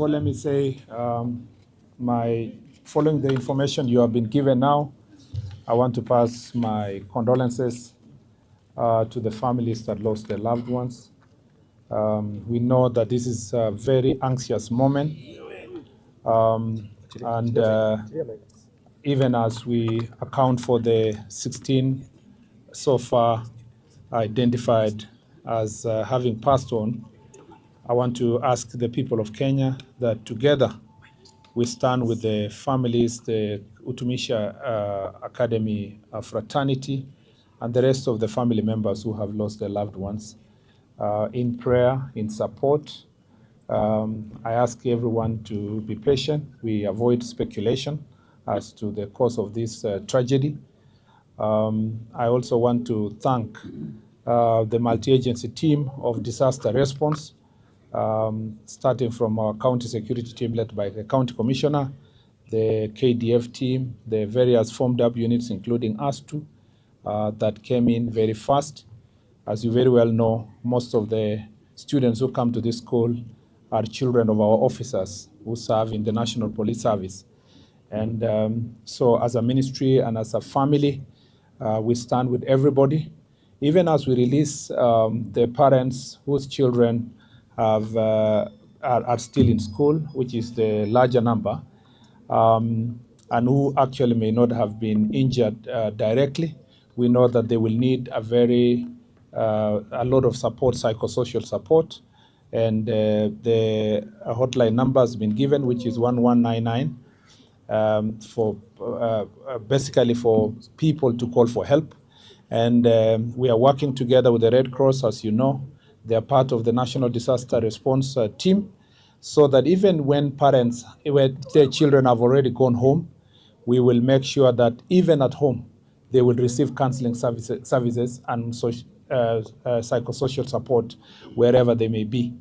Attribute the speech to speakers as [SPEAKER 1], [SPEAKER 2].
[SPEAKER 1] Well, let me say, following the information you have been given now, I want to pass my condolences to the families that lost their loved ones. We know that this is a very anxious moment, and even as we account for the 16 so far identified as having passed on, I want to ask the people of Kenya that together we stand with the families, the Utumishi Academy fraternity, and the rest of the family members who have lost their loved ones in prayer, in support. I ask everyone to be patient. We avoid speculation as to the cause of this tragedy. I also want to thank the multi-agency team of disaster response, starting from our county security team led by the county commissioner, the KDF team, the various formed up units, including us too, that came in very fast. As you very well know, most of the students who come to this school are children of our officers who serve in the National Police Service. And so as a ministry and as a family, we stand with everybody, even as we release the parents whose children are still in school, which is the larger number, and who actually may not have been injured directly. We know that they will need a lot of support, psychosocial support, and the hotline number has been given, which is 1199, for basically for people to call for help. And we are working together with the Red Cross, as you know. They are part of the National Disaster Response team, so that even when their children have already gone home, we will make sure that even at home, they will receive counseling services and psychosocial support wherever they may be.